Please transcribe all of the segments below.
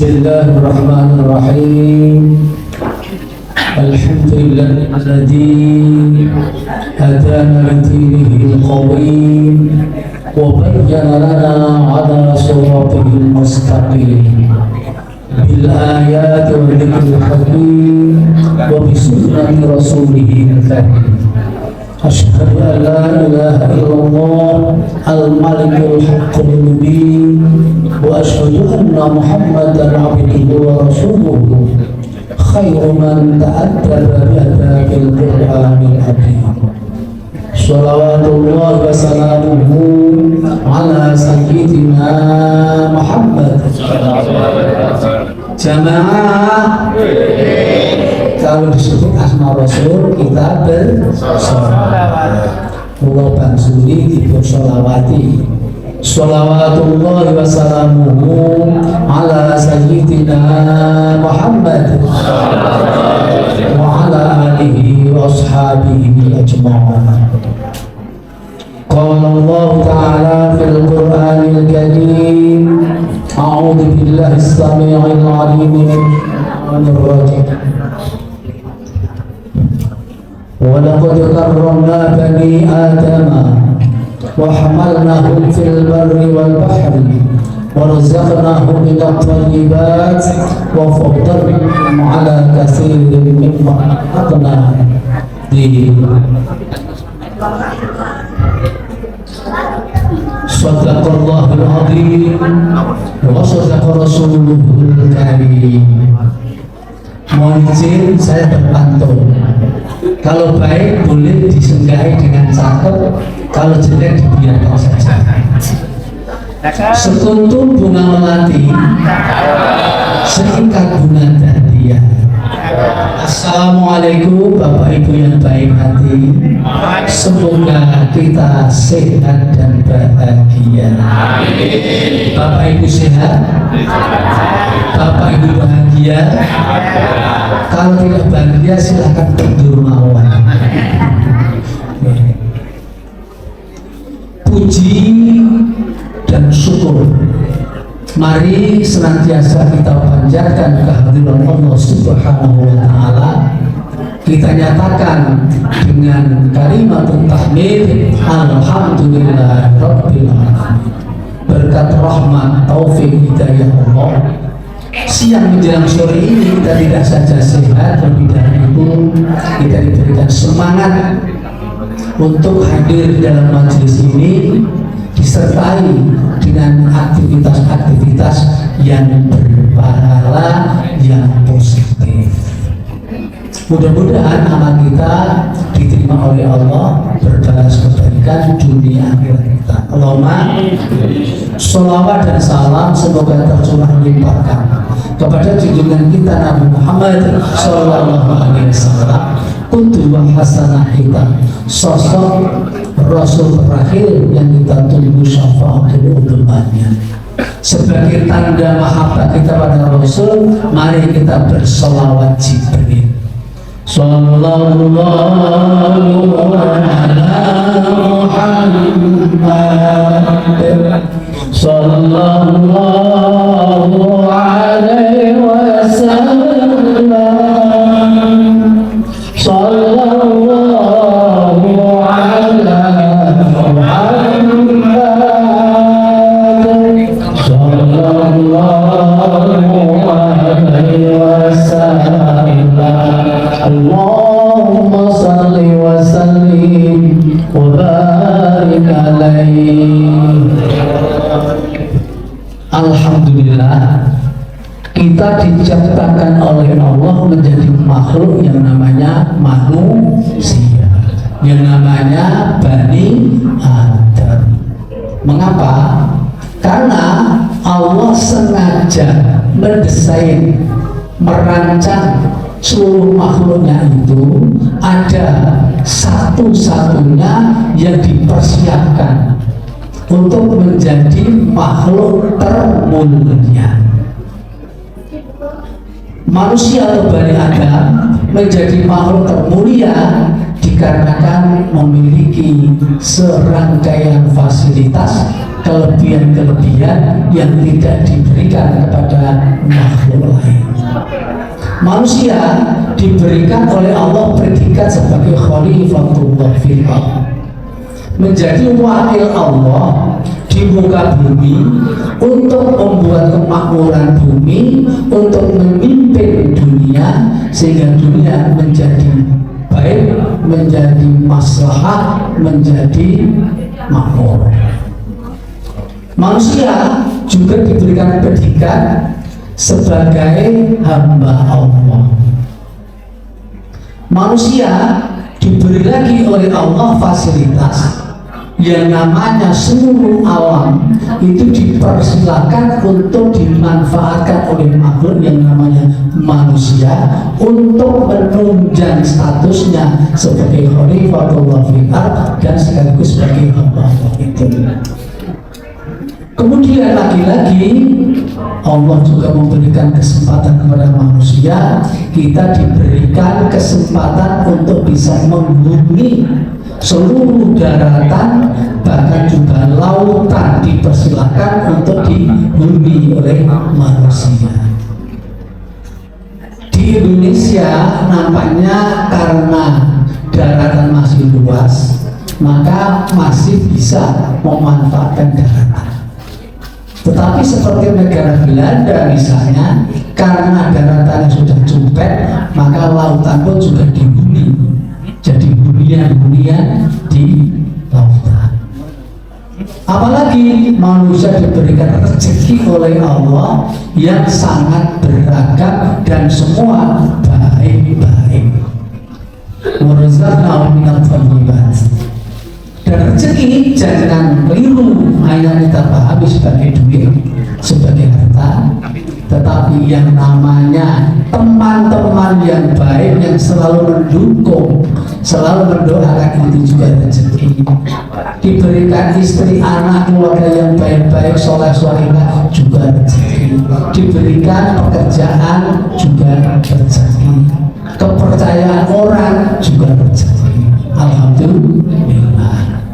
Bismillahirrahmanirrahim. Alhamdulillahilladzi hadana lidinihi al-qawim wa bayyana lana ala siratil mustaqim bil ayati wa dhikril hakim wa bi sunnati rasulih al-karim. Asyhadu an la ilaha illallah al-malikul haqqul mubin wa asyhadu anna Muhammadan abduhu wa rasuluhu khairu man ta'addaba bi adabil Qur'anil hakim. Shalawatullah wa salamuhu ala sayyidina Muhammad. Jamaah, kalau disebut asma Rasul kita bersolawat. Allah bangsuri kita solawati. Shalawatullah wa salamuhu ala sayyidina Muhammad wa ala alihi wa ashabihi ajma'in. Qala Allah ta'ala fil Qur'anil Karim, a'udzu billahi as-sami'il 'alim minasy rajim. Wa laqad karramna bani Adama wa hamalnahum fil barri wal bahri wa razaqnahum minat thayyibat wa faddalnahum 'ala katsirin mimman khalaqna tafdila. Shadaqallahul 'azim wa shadaqa rasuluhul karim. Mohon izin saya berpantun. Kalau baik boleh disenggahi dengan cakep, kalau jelek dibiarkan saja. Sekuntum bunga melati, seikat bunga dahlia. Assalamualaikum Bapak Ibu yang baik hati. Semoga kita sehat dan bahagia. Bapak Ibu sehat? Bapak Ibu bahagia? Kalau tidak bahagia silahkan berdermawan. Puji dan syukur mari senantiasa kita panjatkan kehadiran Allah Subhanahu wa Ta'ala. Kita nyatakan dengan kalimat tahmid, alhamdulillah rabbil alamin. Berkat rahmat taufik hidayah Allah, siang menjelang sore ini kita tidak saja sehat, lebih dari itu kita diberikan semangat untuk hadir dalam majelis ini, disertai dengan aktivitas-aktivitas yang berpahala, yang positif. Mudah-mudahan amal kita diterima oleh Allah, berbalas kebaikan dunia akhirat kita. Allahumma sholawat dan salam semoga tercurah limpahkan kepada junjungan kita Nabi Muhammad Sallallahu Alaihi Wasallam, qudwah hasanah kita, sosok Rasul terakhir yang kita tunggu syafaatul udzmannya. Sebagai tanda mahabbah kita pada Rasul, mari kita bersolawat Jibril. Sallallahu ala Muhammad sallallahu alaihi wasallam. Sallallahu ala Muhammad sallallahu alaihi wasallam. Allahumma salli wa sallim wa barik alaihi. Alhamdulillah, kita diciptakan oleh Allah menjadi makhluk yang namanya manusia, yang namanya Bani Adam. Mengapa? Karena Allah sengaja mendesain, merancang seluruh makhluknya itu ada satu-satunya yang dipersiapkan untuk menjadi makhluk termulia. Manusia atau Bani Adam menjadi makhluk termulia dikarenakan memiliki serangkaian fasilitas, kelebihan-kelebihan yang tidak diberikan kepada makhluk lain. Manusia diberikan oleh Allah predikat sebagai Khalifatullah fil ardh, menjadi wakil Allah di muka bumi untuk membuat kemakmuran bumi, untuk memimpin dunia sehingga dunia menjadi baik, menjadi maslahah, menjadi makmur. Manusia juga diberikan predikat sebagai hamba Allah. Manusia diberi lagi oleh Allah fasilitas yang namanya seluruh alam itu dipersilakan untuk dimanfaatkan oleh makhluk yang namanya manusia untuk menunjang statusnya sebagai Khalifatullah fil ardh dan sekaligus sebagai hamba Allah itu. Kemudian lagi-lagi Allah juga memberikan kesempatan kepada manusia. Kita diberikan kesempatan untuk bisa menghuni seluruh daratan, bahkan juga lautan dipersilakan untuk dihuni oleh manusia. Di Indonesia nampaknya karena daratan masih luas, maka masih bisa memanfaatkan daratan. Tetapi seperti negara Belanda misalnya, karena daratannya sudah cukup, maka lautan pun juga dihuni. Jadi hunian-hunian di lautan. Apalagi manusia diberikan rezeki oleh Allah yang sangat beragam dan semua baik-baik. Warzaqnahum minat thayyibat. Dan rezeki jangan keliru hanya kita pahami sebagai duit, sebagai harta, tetapi yang namanya teman-teman yang baik yang selalu mendukung, selalu mendoakan, itu juga rezeki. Diberikan istri, anak, keluarga yang baik-baik, soleh-solehah juga rezeki. Diberikan pekerjaan juga rezeki. Kepercayaan orang juga rezeki. Alhamdulillah.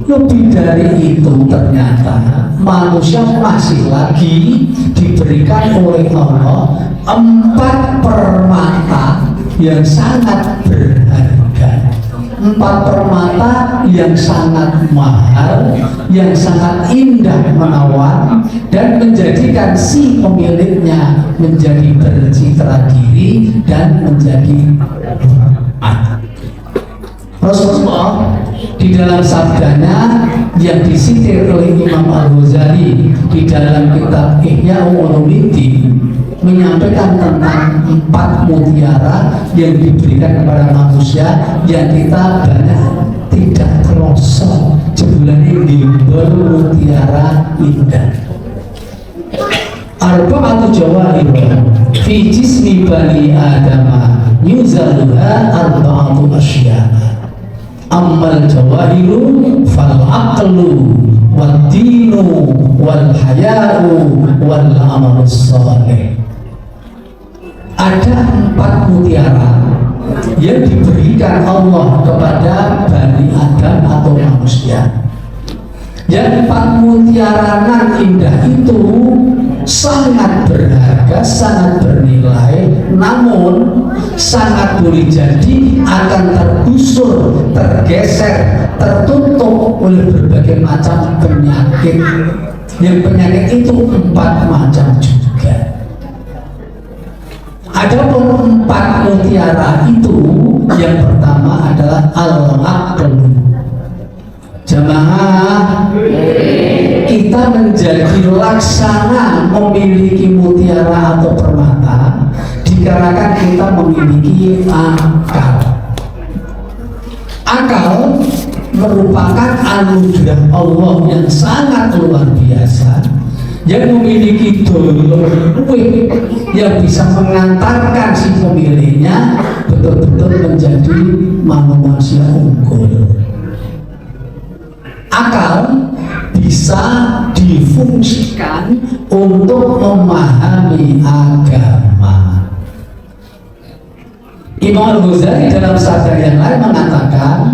Lebih dari itu ternyata manusia masih lagi diberikan oleh Allah 4 permata yang sangat berharga, 4 permata yang sangat mahal, yang sangat indah menawan, dan menjadikan si pemiliknya menjadi bercitra diri dan menjadi hormat. Rasulullah di dalam sabdanya yang disitir oleh Imam Al-Ghazali di dalam kitab Ihya Ulumuddin menyampaikan tentang 4 mutiara yang diberikan kepada manusia yang kita banyak tidak terasa jebulane gimbal mutiara indah. Arba'atu jawahir fi jismi bani adama yuzaluha arba'atu asya. Ammal jawahiru fal aqlu wad dinu wal haya'u wal amalus salih. Ada 4 mutiara yang diberikan Allah kepada Bani Adam atau manusia. Yang 4 mutiara nan indah itu sangat berharga, sangat bernilai, namun sangat boleh jadi akan tergusur, tergeser, tertutup oleh berbagai macam penyakit. Yang penyakit itu 4 macam juga. Adapun 4 mutiara itu, yang pertama adalah al-aqlu. Jamaah, kita menjadi laksana memiliki mutiara atau permata dikarenakan kita memiliki akal. Akal merupakan anugerah Allah yang sangat luar biasa, yang memiliki daya yang bisa mengantarkan si pemiliknya betul-betul menjadi manusia unggul. Akal bisa difungsikan untuk memahami agama. Imam Al-Ghazali dalam sabda yang lain mengatakan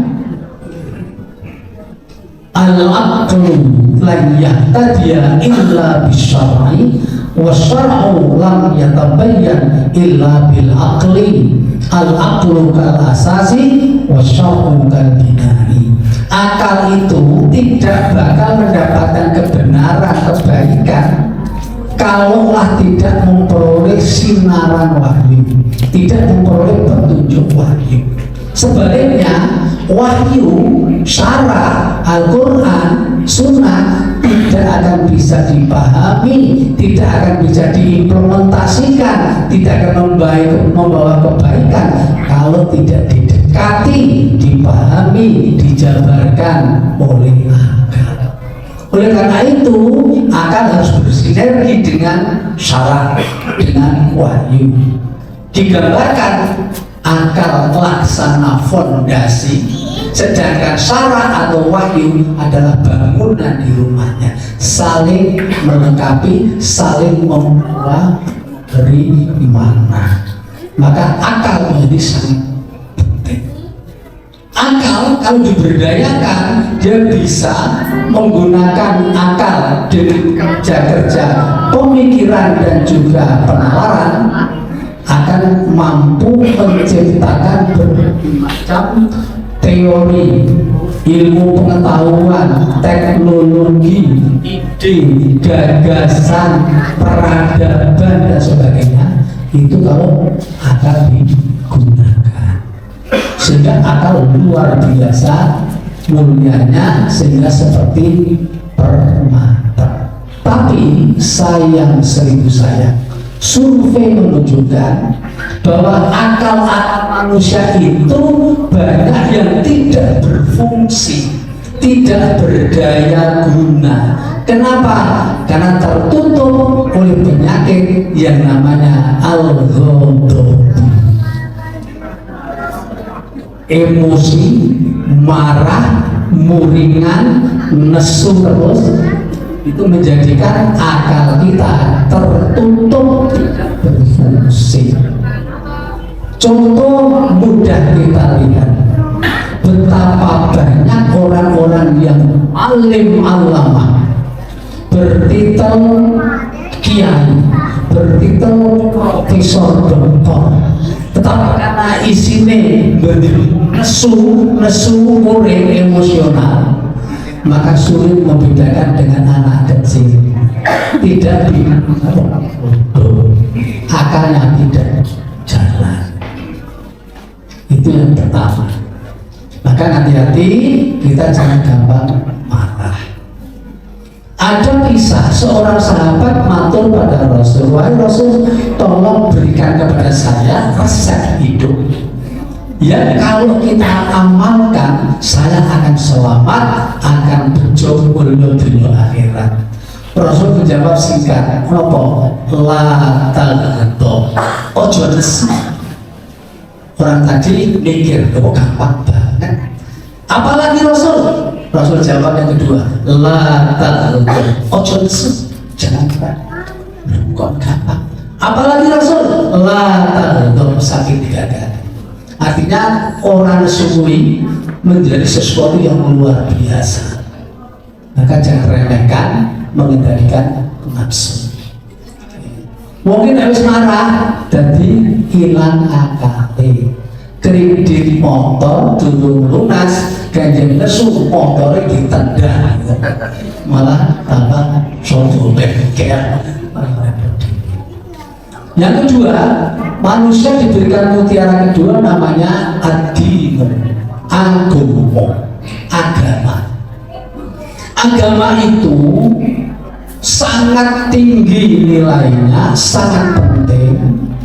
al-aqlu lan yahtadiya illa bisyar'i wa syar'u lam yatabayyan illa bil aqli. Al-aqlu kal asasi wa syar'u kal binai. Akal itu tidak bakal mendapatkan kebenaran, kebaikan kalaulah tidak memperoleh sinaran wahyu, tidak memperoleh petunjuk wahyu. Sebaliknya wahyu, syara, Al-Quran, sunnah tidak akan bisa dipahami, tidak akan bisa diimplementasikan, tidak akan membawa kebaikan kalau tidak didekati, dipahami, dijabarkan oleh akal. Oleh karena itu, akal harus bersinergi dengan syara, dengan wahyu. Digambarkan akal laksana fondasi, sedangkan syara atau wahyu adalah bangunan di rumahnya, saling melengkapi, saling memberi makna. Maka akal menjadi sangat penting. Akal kalau diberdayakan, dia bisa menggunakan akal dengan kerja-kerja pemikiran dan juga penalaran, akan mampu menciptakan berbagai macam teori, ilmu pengetahuan, teknologi, ide, gagasan, peradaban dan sebagainya. Itu kalau akal digunakan, sehingga akal luar biasa mulianya, sehingga seperti permata. Tapi sayang, seribu sayang, survei menunjukkan bahwa akal manusia itu banyak yang tidak berfungsi, tidak berdaya guna. Kenapa? Karena tertutup oleh penyakit yang namanya al-ghadab. Emosi, marah, muringan, nesu terus, itu menjadikan akal kita tertutup, tidak berfungsi. Contoh mudah kita lihat betapa banyak orang-orang yang alim alama, bertitel kiai, bertitel profesor, doktor, tetapi karena isinya nesu muring emosional, maka sulit membedakan dengan anak kecil. Tidak bodoh, akalnya tidak jalan. Itu yang pertama. Maka hati-hati, kita jangan gampang marah. Ada kisah seorang sahabat matur pada Rasul, wahai Rasul, tolong berikan kepada saya resep hidup yang kalau kita amalkan, saya akan selamat, akan bejo mulia dunia akhirat. Rasul menjawab singkat, apa? La taghdab, ojo nesu. Orang tadi mikir, kok gampang banget. Apalagi Rasul? Rasul jawab yang kedua, la taghdab, ojo nesu, jangan marah. Kok gampang? Apalagi Rasul? La taghdab, sakit di dada. Artinya orang sungguh menjadi sesuatu yang luar biasa. Maka jangan remehkan, mengendalikan nafsu. Mungkin harus marah, jadi hilang akal. Kredit motor dulu lunas, ganjeng nesu motornya ditendang, malah tambah soto bengkel. Yang kedua, manusia diberikan mutiara kedua namanya ad-din, agama. Agama itu sangat tinggi nilainya, sangat penting.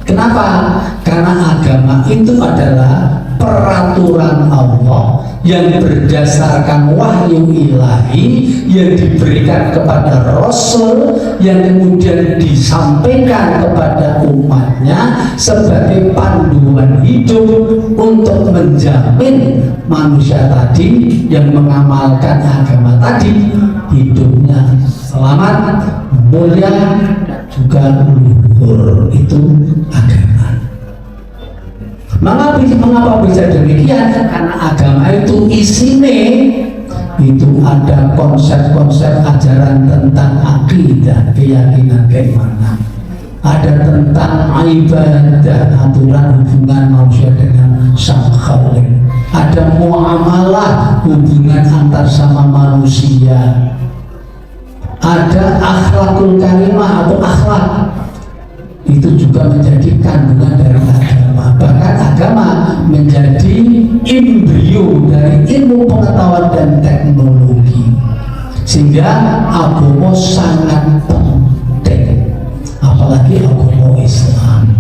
Kenapa? Karena agama itu adalah peraturan Allah yang berdasarkan wahyu ilahi yang diberikan kepada Rasul, yang kemudian disampaikan kepada umatnya sebagai panduan hidup untuk menjamin manusia tadi yang mengamalkan agama tadi hidupnya selamat, mulia, dan juga luhur. Itu agama. Mengapa bisa demikian? Karena agama itu isinya itu ada konsep-konsep ajaran tentang akidah, keyakinan, keimanan. Ada tentang ibadah, aturan hubungan manusia dengan sang Khalik. Ada muamalah, hubungan antar sama manusia. Ada akhlakul karimah atau akhlak, itu juga menjadi kandungan dari agama. Bahkan agama menjadi embrio dari ilmu pengetahuan dan teknologi, sehingga agama sangat penting, apalagi agama Islam.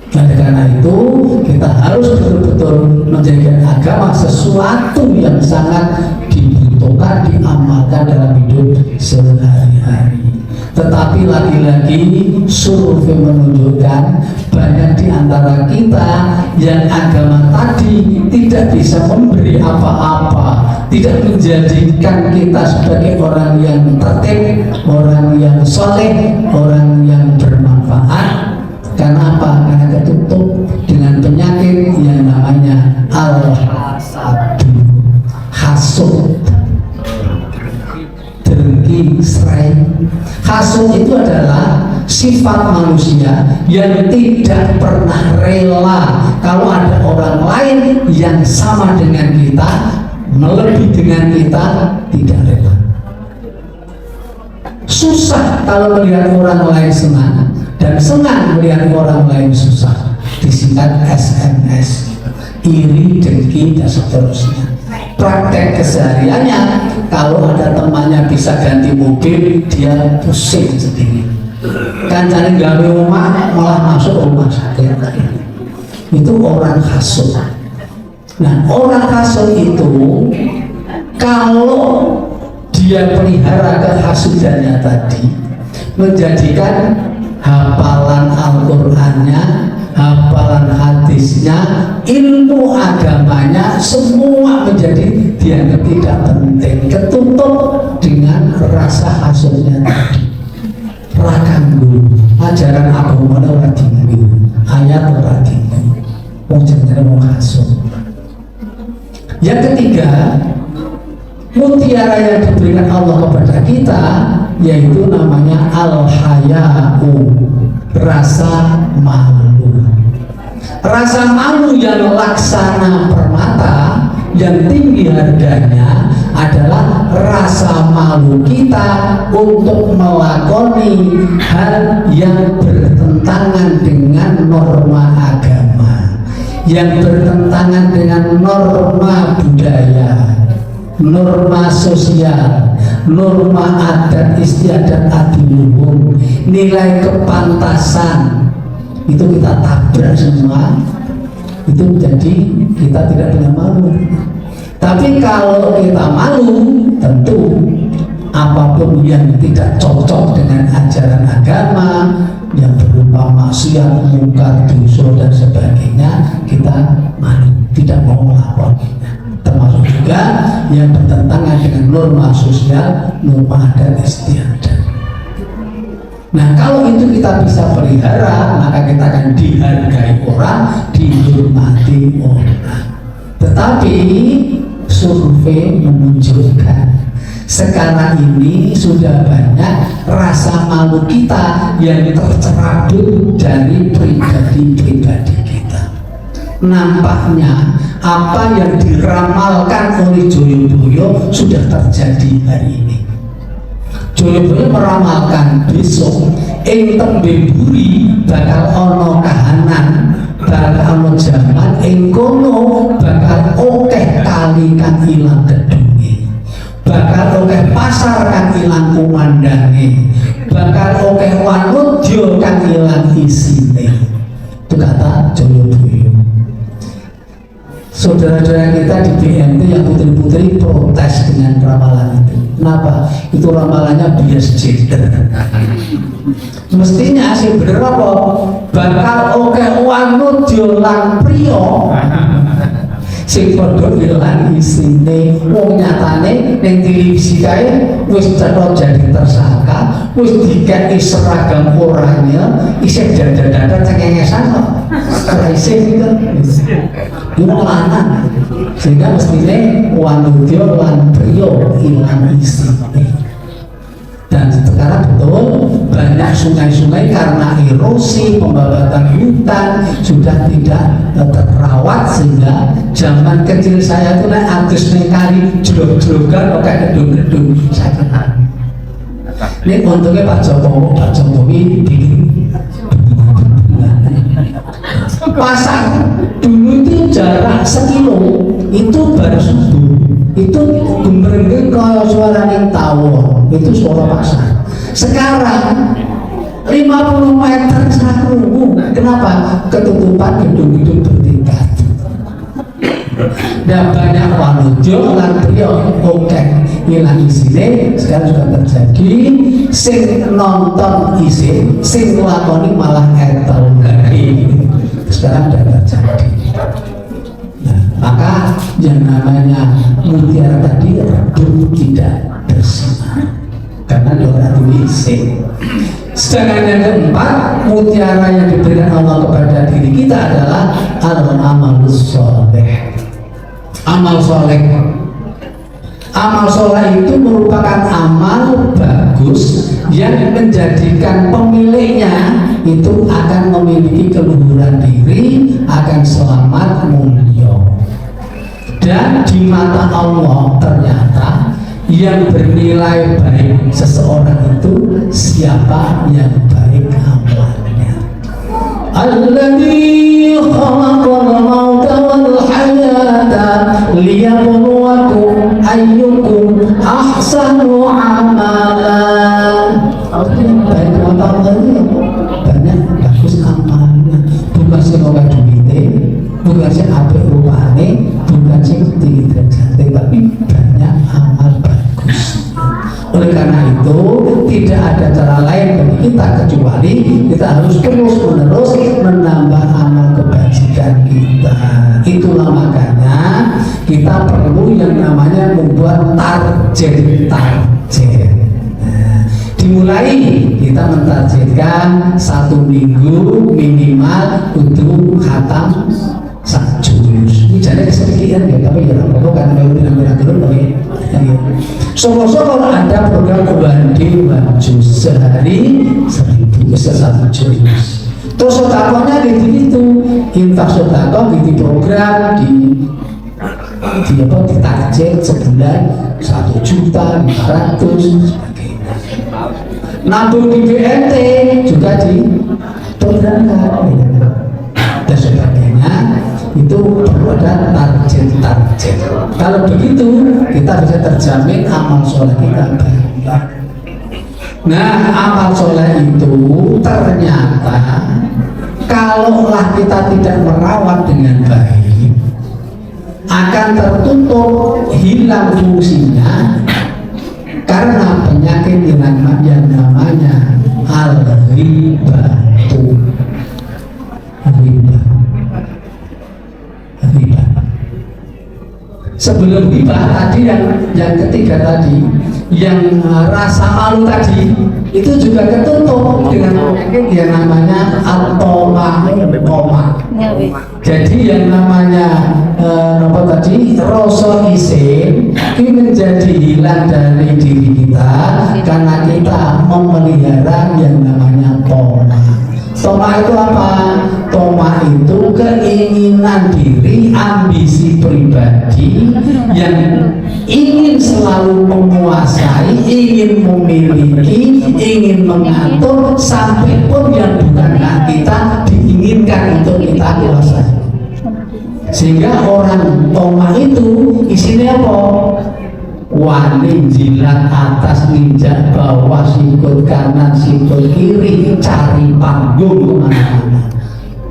Oleh karena itu kita harus betul-betul menjadikan agama sesuatu yang sangat dibutuhkan, diamalkan dalam hidup sehari-hari. Tetapi lagi-lagi survei menunjukkan banyak di antara kita yang agama tadi tidak bisa memberi apa-apa, tidak menjadikan kita sebagai orang yang tertib, orang yang soleh, orang yang bermanfaat. Karena apa? Karena ketutup dengan penyakit yang namanya al-hasadu, hasud, dengki, serai. Hasud itu adalah sifat manusia yang tidak pernah rela kalau ada orang lain yang sama dengan kita, melebihi dengan kita, tidak rela. Susah kalau melihat orang lain senang, dan senang melihat orang lain susah. Disingkat SMS, iri, dengki, dan seterusnya. Praktek kesehariannya, kalau ada temannya bisa ganti mobil, dia pusing sendiri. Kancane gawe rumah malah masuk rumah sakit. Itu orang hasud. Nah, orang hasud itu kalau dia pelihara kehasudannya tadi, menjadikan hafalan Al-Qur'annya, hafalan hadisnya, ilmu agamanya semua menjadi dianggap tidak penting, ketutup dengan rasa hasudnya tadi. Rakanggu ajaran agama ora tinggi, ayat ora tinggi, wong jenenge wong hasud. Yang ketiga, mutiara yang diberikan Allah kepada kita yaitu namanya al-haya'u, rasa malu. Rasa malu yang laksana permata, yang tinggi harganya adalah rasa malu kita untuk melakoni hal yang bertentangan dengan norma agama, yang bertentangan dengan norma budaya, norma sosial, norma adat istiadat adiluhum, nilai kepantasan, itu kita tabrak semua. Itu jadi kita tidak punya malu. Tapi kalau kita malu, tentu apapun yang tidak cocok dengan ajaran agama, yang berupa maksiat, mungkar, dosa dan sebagainya, kita malu, tidak mau melaporkannya. Termasuk juga yang bertentangan dengan norma sosial, norma adat istiadat. Nah, kalau itu kita bisa pelihara, maka kita akan dihargai orang, dihormati orang. Tetapi survei menunjukkan sekarang ini sudah banyak rasa malu kita yang tercerabut dari pribadi-pribadi kita. Nampaknya apa yang diramalkan oleh Joyoboyo sudah terjadi hari ini. Joyoboyo meramalkan besok ing tembe buri bakal ono kahanan, bakal ono jaman ing kono bakal okeh kali kang ilang gedunge, bakal okeh pasar kang ilang kumandange, bakal okeh wanudya kang ilang isine. Itu kata Joyoboyo. Saudara-saudara kita di BMT yang putri-putri protes dengan ramalan itu. Kenapa? Itu ramalannya bias gender. Mestinya sih bener apa? Bakal oke wanudya lan priya. sing padha ilang isine. Wong nyatane ning televisi kae wis cetha jadi tersangka, wis dikeki seragam oranye, isih dadak-dadak cengengesan kok. Ora isih gitu. Iku lanang. Sehingga mestine wanudya lan priya ilang isine. Dan sekarang betul banyak sungai-sungai karena erosi pembabatan hutan sudah tidak terawat, sehingga zaman kecil saya itu naik agus ning kali jlog-jlogan pakai gedung-gedung saya kenal. Ini untungnya Pak Jokowi bikin pasang dulu itu jarak sekilo itu baru subuh itu gembreng kaya suara ning tawon itu suara pasang. Sekarang 50 meter sakrungu. Kenapa? Ketutupan gedung-gedung bertingkat. Dan banyak wanudya lan priya oke ilang isine. Sekarang juga terjadi sing nonton isin, sing lakoni malah etel. Sekarang sudah terjadi. Nah, maka yang namanya mutiara tadi redup tidak bersinar karena orang tulising. Sedangkan yang keempat, mutiara yang diberikan Allah kepada diri kita adalah al-amalus soleh. Amal soleh. Amal soleh itu merupakan amal bagus yang menjadikan pemiliknya itu akan memiliki keluhuran diri, akan selamat mulia. Dan di mata Allah ternyata yang bernilai baik seseorang itu siapa yang baik amalnya. Alladzi khalaqal mauta wal hayata liyabluwakum ayyukum ahsanu amalan. Baik mata Allah ini banyak bagus amalnya, bukan sing ora duwite, bukan sing apik rupane, bukan sing tinggi derajate, tapi banyak amal bagus. Oleh karena itu tidak ada cara lain bagi kita kecuali kita harus terus-menerus menambah amal kebajikan kita. Itulah makanya kita perlu yang namanya membuat target. Dimulai kita mentargetkan 1 minggu minimal untuk khatam 1 juz. Ini jadi kesekian ya, tapi ya apa karena memang tidak kalau ada program wandi juz sehari 1000 1 juz. Terus sodakohnya gitu, infak sodakoh gitu program di target sebulan 1.500.000 sebagainya. Nabung di BNT juga diprogramkan dan sebagainya. Itu perlu ada target. Kalau begitu kita bisa terjamin amal soleh kita baik. Nah, amal soleh itu ternyata kalaulah kita tidak merawat dengan baik akan tertutup, hilang fungsinya karena penyakit yang namanya al-ghibatu. Riba. Sebelum riba tadi yang ketiga tadi, yang rasa malu tadi itu juga ketutup dengan penyakit yang namanya al-toma. Jadi yang namanya apa tadi, rasa isin ini menjadi hilang dari diri kita karena kita memelihara yang namanya toma. Toma itu apa? Toma itu keinginan diri, ambisi pribadi yang ingin selalu menguasai, ingin memiliki, ingin mengatur, sampai pun yang bukan hak kita diinginkan untuk kita kuasai. Sehingga orang toma itu isinya apa? Wani jilat atas, ninjak bawah, sikut kanan, sikut kiri, cari panggung kemana-mana.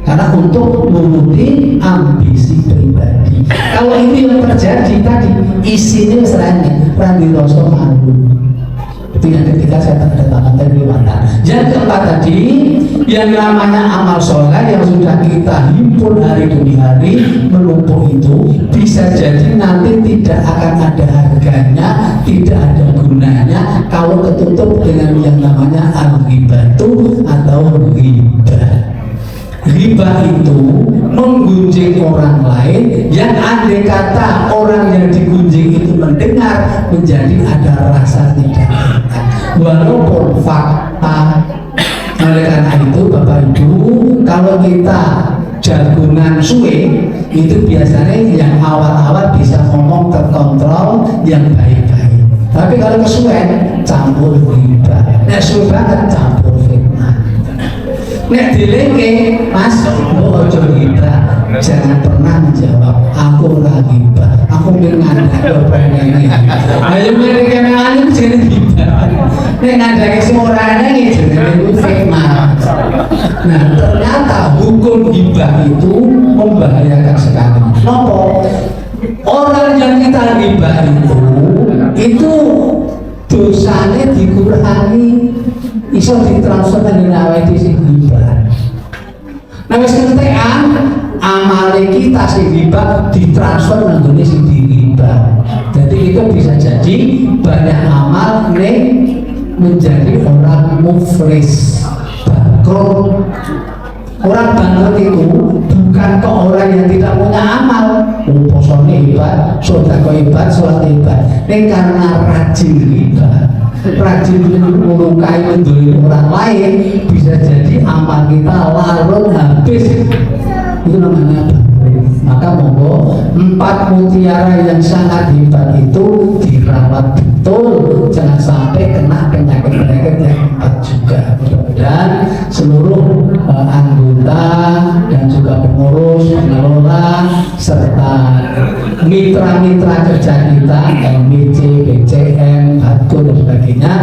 Karena untuk memenuhi ambisi pribadi. Kalau itu yang terjadi tadi, isinya selainnya randi rasa malu. Itu yang ketika saya tanda tangan dari Wanda. Yang keempat tadi, Yang namanya amal soleh yang sudah kita himpun hari demi hari menumpuk itu bisa jadi nanti tidak akan ada harganya, tidak ada gunanya kalau ketutup dengan yang namanya al-ghibatu atau riba. Riba itu menggunjing orang lain yang andai kata orang yang digunjing itu mendengar menjadi ada rasa tidak enak walaupun fakta. Oleh karena itu Bapak Ibu, kalau kita jagungan suwe itu biasanya yang awal-awal bisa ngomong terkontrol yang baik-baik, tapi kalau kesuwen campur riba, nek suwe banget campur fitnah. Nek dilengke, Mas, mbok ojo riba, jangan pernah menjawab aku ora riba, aku pengen ngandhak ini. Ayo mereka ngene jenenge riba. Nek ngandhake sing ora ana jenenge fitnah. Nah, ternyata hukum riba itu membahayakan sekali. Kenapa? Orang yang kita riba itu dosanya dikurangi, iso ditransfer nang awake sing riba. Nah wis kentekan amale kita sing riba ditransfer nang gone sing riba. Jadi itu bisa jadi banyak amal ning menjadi orang muflis, bangkrut. Orang bangkrut itu bukan ke orang yang tidak punya amal. Posone hebat, sedekah hebat, salat hebat. Ini karena rajin riba, rajin melukai mendolim orang lain, bisa jadi amal kita larut habis. Itu namanya bangkrut. Maka monggo 4 mutiara yang sangat hebat itu dirawat betul, jangan sampai kena penyakit-penyakit yang hebat juga. Mudah-mudahan seluruh anggota dan juga pengurus, pengelola serta mitra-mitra kerja kita, LMC, BCM, Batko dan sebagainya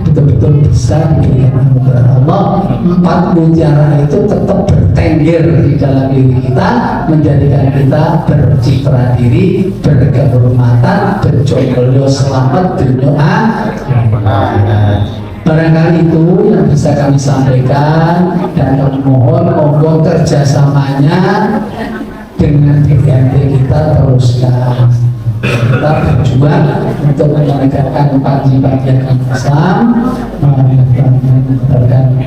betul-betul bisa diberikan anugerah Allah. 4 mutiara itu tetap bertengger di dalam diri kita, menjadikan kita bercitra diri, berkehormatan, berjodoh selamat dunia akhirat. Barangkali itu yang bisa kami sampaikan, dan kami mohon monggo kerjasamanya dengan DPRD kita teruskan. Kita berjuang untuk menegakkan pagi-pagian Islam, menegakkan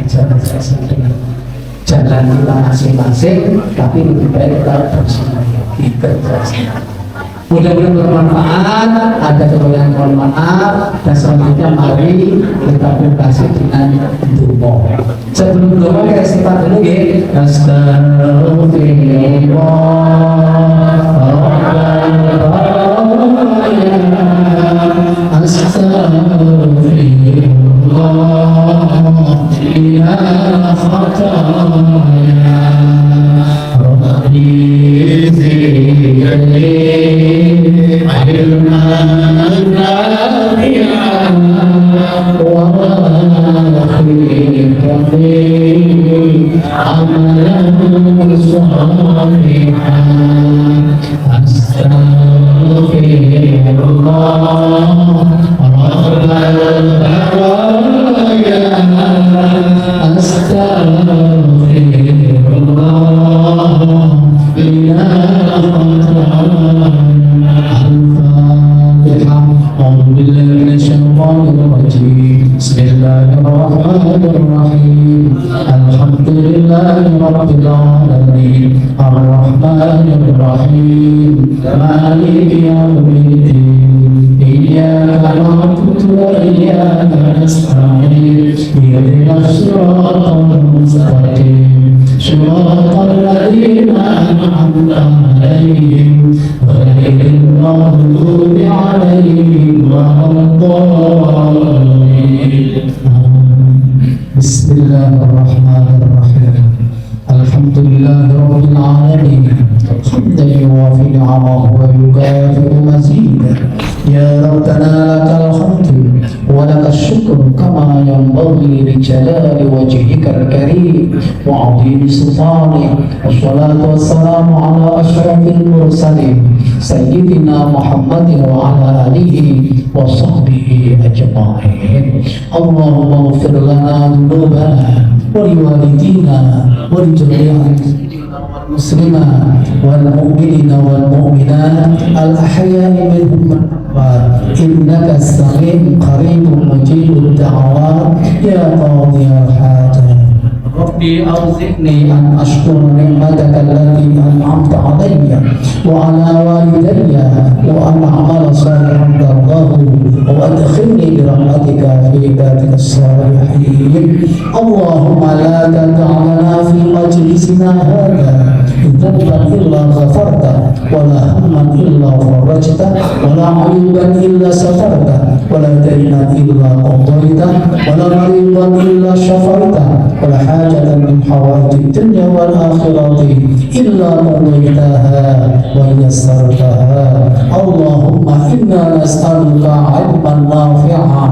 jasa dengan jalan kita masing-masing, tapi lebih baik kita bersemangat kerjasama. Mudah-mudahan bermanfaat, ada kekurangan mohon maaf, dan selanjutnya mari kita berkasih dengan doa. Sebelum doa kita sifat dulu ya. وعظيم سلطانه والصلاة والسلام على أشرف المرسلين سيدنا محمد وعلى آله وصحبه أجمعين. اللهم اغفر لنا ذنوبنا ولوالدينا ولجميع المسلمين والمؤمنين والمؤمنات الأحياء منهم والأموات إنك السميع قريب مجيب الدعوات يا قاضي الحاجات. ربي أوزعني أن أشكر نعمتك التي أنعمت علي وعلى والدي وأن أعمل صالحا ترضاه وأدخلني برحمتك في عبادك الصالحين. اللهم لا تدع لنا في مجلسنا هذا ذنبا إلا غفرته ولا هما إلا فرجته ولا عيوبا إلا سترته ولا دينا إلا قضيته ولا مريضا إلا شفيته ولا حاجة من حوائج الدنيا والآخرة إلا قضيتها ويسرتها. اللهم إنا نسألك علما نافعا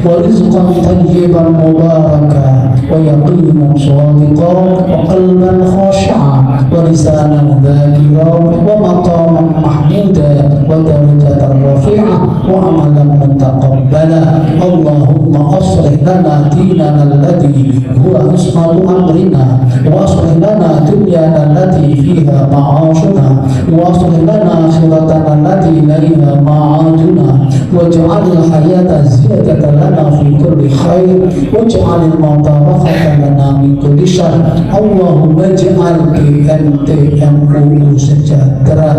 ورزقا طيبا مباركا ويقينا صادقا وقلبا خاشعا ولسانا ذاكرا ومقاما محمودا ودرجة رفيعة وعملا متقبلا. اللهم أصلح لنا ديننا الذي هو عصمة أمرنا وأصلح لنا دنيانا التي فيها معاشنا وأصلح لنا آخرتنا التي إليها معادنا واجعل الحياة زيادة لنا في كل خير واجعل الموت راحة لنا من كل شر. اللهم اجعل KMTMU sejahtera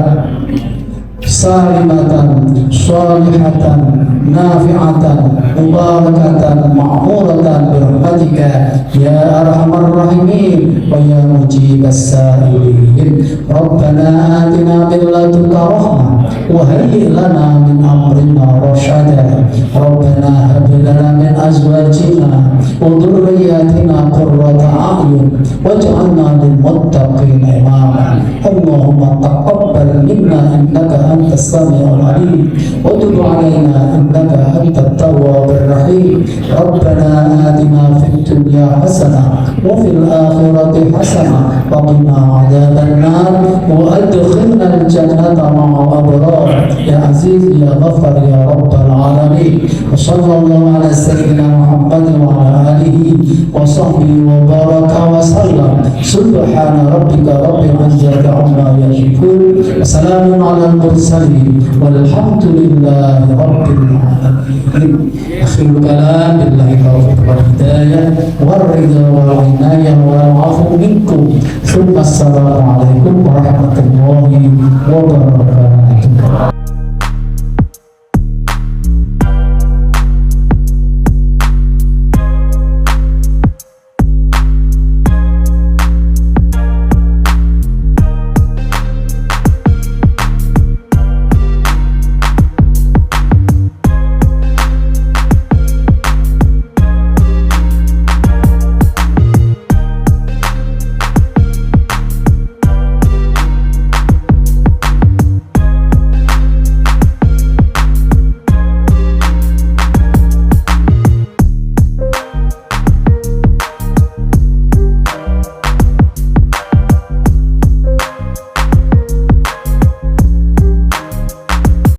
salimatan salihatan nafi'atan mubarakatan ma'muratan birahmatika ya arhamar rahimin wa ya mujibas sa'ilin. Rabbana atina min ladunka rahmah wa hayyi lana min amrina rasyada. Rabbana hab lana min azwajina wa dhurriyyatina qurrata a'yun waj'alna lil muttaqina imama. Allahumma taqabbal minna innaka أنت السميع العليم وتب علينا إنك أنت التواب الرحيم. ربنا آتنا في الدنيا حسنة وفي الآخرة حسنة وقنا عذاب النار وأدخلنا الجنة مع الأبرار يا عزيز يا غفر يا رب العالمين. وصلى الله على سيدنا محمد وعلى آله وصحبه وبارك وسلم. سبحان ربك رب العزة عما يصفون وسلام على المرسلين والحمد لله رب العالمين. آخر كلام بالله التوفيق والهداية والرضا والعناية والعفو منكم ثم السلام عليكم ورحمة الله وبركاته.